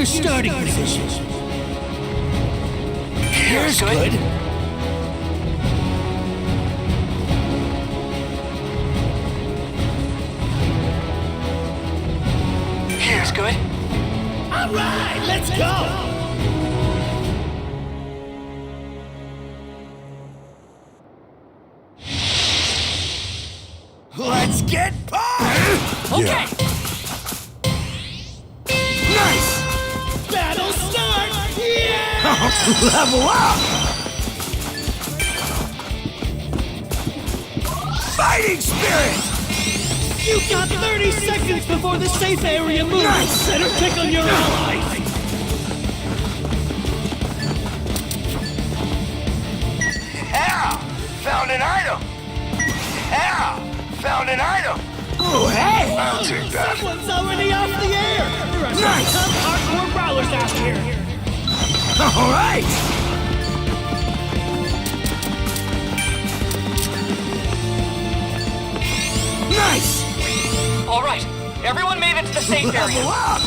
your starting position. Here's good. Here's good. All right, let's go. Let's get pumped! Okay. Nice! Battle start. Yeah. Level up! Fighting spirit! You got 30 seconds before the safe area moves. Nice. Better pick on your allies. Yeah! Found an item! Yeah! Found an item! Oh, hey! I'll take that. Someone's already off the air. There are some Nice. tough hardcore brawlers out here. All right! Nice! All right, everyone made it to the safe Level area. up!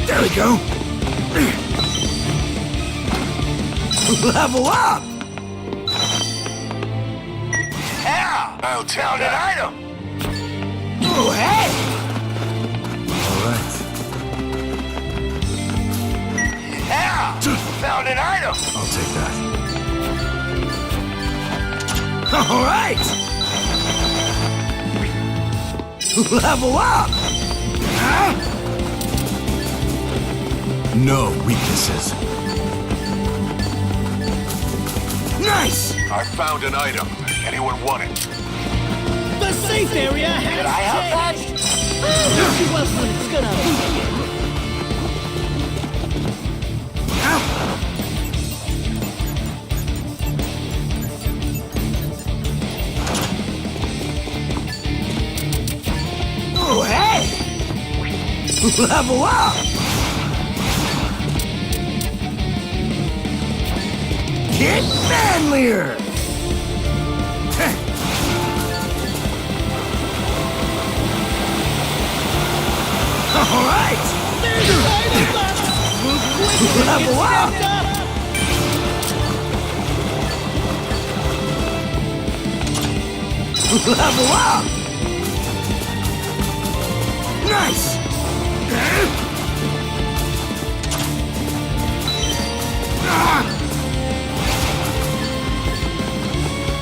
There we go! Level up! Yeah! I'll found an item! Oh, hey! Alright. Yeah! Found an item! I'll take that. Alright! Level up! Huh? No weaknesses. Nice! I found an item. Anyone want it? The safe area has Did I have that? changed. She wasn't gonna Oh, hey! Level up! Get manlier! All right! There's an item left. Move quickly and Level get up. stepped up. Level up! Nice!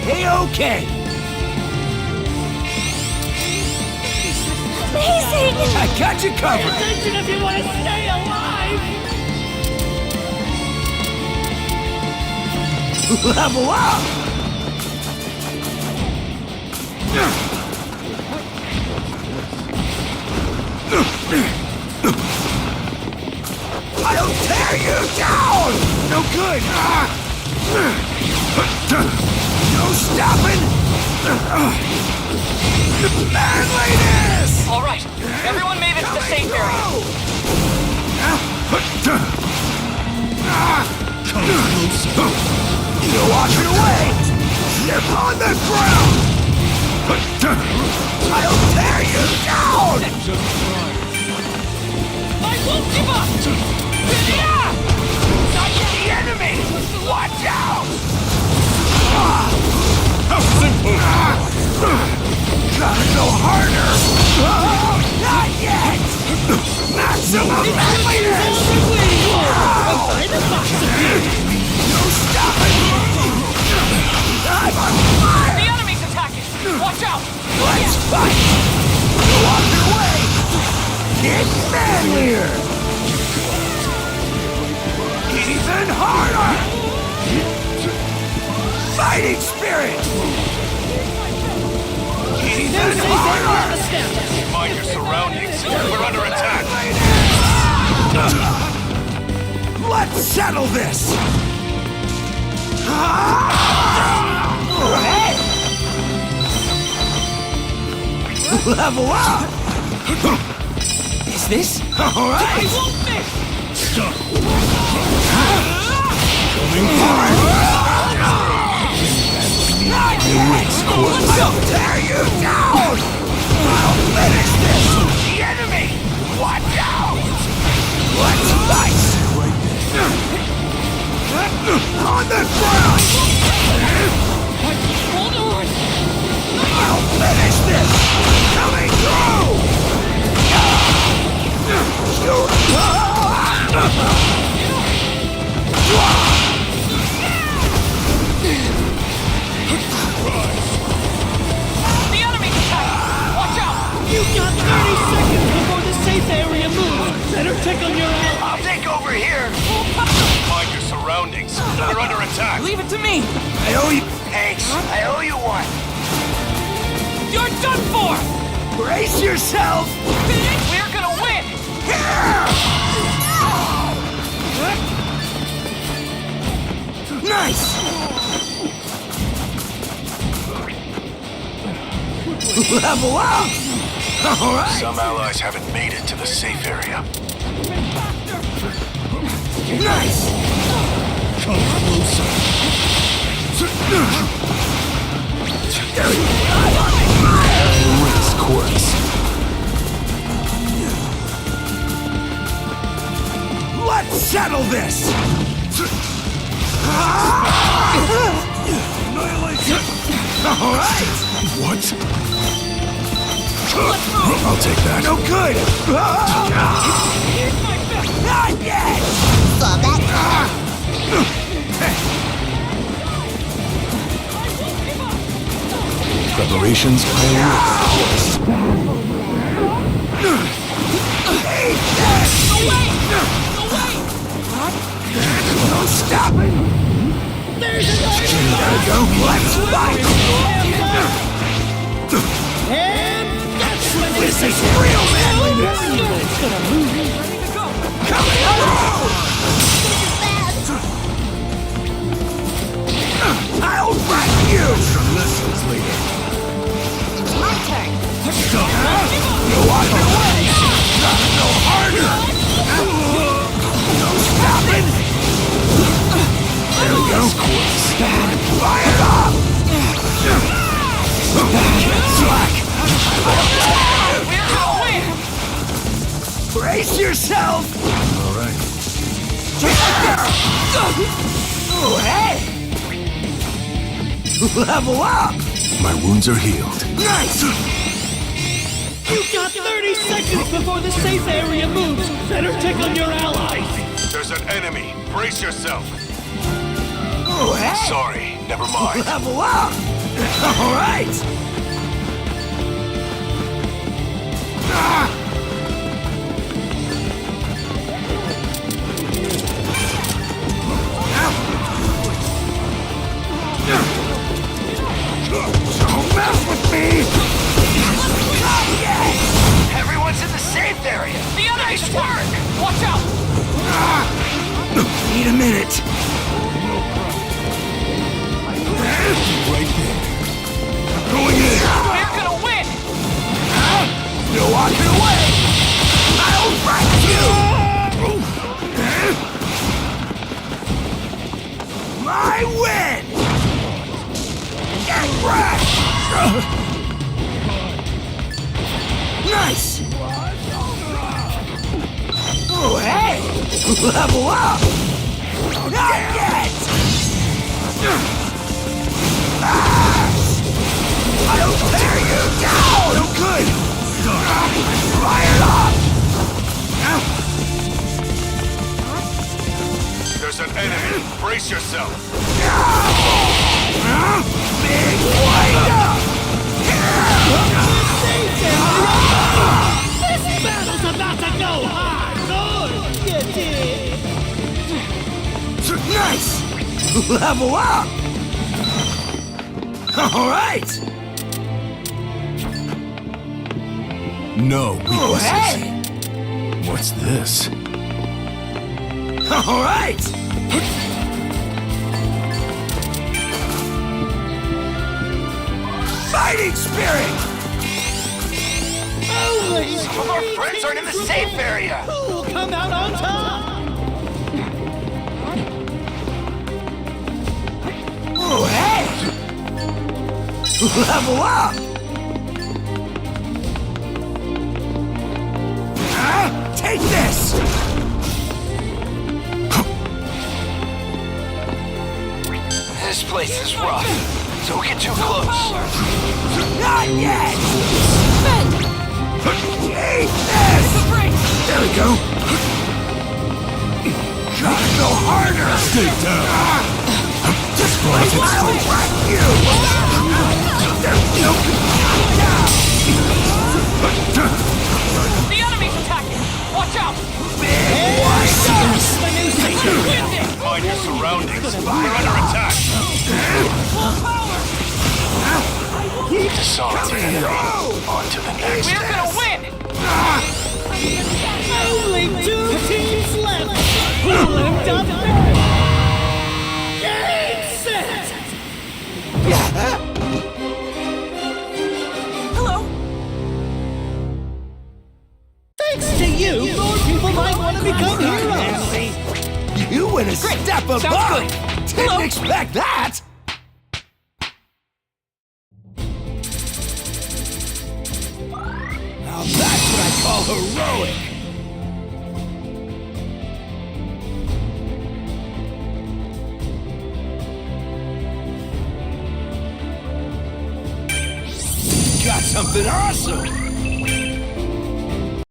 Hey, okay! Amazing! I got you Pay covered! attention if you want to stay alive. Level up! I'll tear you down! No good! No stopping! Manliness! All right, everyone made it to the safe area. You wash it away! Step on the ground! I'll tear you down! I won't give up. Not the enemy! Watch out! How simple! Gotta go harder! Oh, not yet! Maximum manliness! No stopping me! I'm on fire! The enemy's attacking! Watch out! Let's fight! Walk your way! Get manlier! Even harder! Fighting spirit! Even harder! Mind your surroundings. We're under attack. Let's settle this! Hey! Level up! Is this? All right! Not yet! I'll tear you down! I'll finish this! The enemy! Watch out! Let's fight! On the ground! Hold on! I'll finish this! Coming The enemy's attacking! Watch out! You got 30 seconds before the safe area moves! Better check on your ally! I'll take over here! Mind your surroundings. We're under attack. Leave it to me! I owe you. Thanks. I owe you one. You're done for! Brace yourself! We're gonna win! Nice! Level up! Alright! Some allies haven't made it to the safe area. Nice! Come closer. Race course. Let's settle this! Alright! What? I'll take that. No good! Not yet! Preparations Don't stop it! There's an There we go! Let's fight! And that's when This is real manliness! it's gonna move! Coming through! I'll wreck you! Lessons later. My turn. No other way! No harder! No stopping! There we go. Fire up! Slack! We're gonna win! Brace yourself! Alright. Oh, hey! Level up! My wounds are healed. Nice! You got 30 seconds before the safe area moves! Better check on your allies! There's an enemy. Brace yourself. Oh, hey! Sorry, never mind. Level up! Alright! Don't mess with me! Not yet! Everyone's in the safe area! The enemy's attacking! Watch out! Need a minute. Right there. Going in. We're gonna win! You're walking away. I'll wreck you. My win. Get wrecked. Nice. Oh, hey. Level up. Not yet. I'll tear you down! No good! Fire up! There's an enemy. Brace yourself. Big wind up! This battle's about to go hard! Good! You did! Nice! Level up! Alright! No Oh, weaknesses. hey! What's this? Alright! Fighting spirit! Only Some of our friends aren't in the safe area! who will come out on top? Oh, hey! Level up! Take this! This place is rough. Don't get too close. Not yet! Spin! Eat this! There we go. Gotta go harder! Stay down! Just wait while I whack you! There's no... The enemy's attacking! Watch out! Mind your surroundings. We're under attack. Disarm the enemy. On to the next. We're gonna win! Only 2 teams left! Who lived up there? Game set! Hello? Thanks to you, more people might want to become heroes! You went a step above! good. Didn't expect that! Now that's what I call heroic! Got something awesome!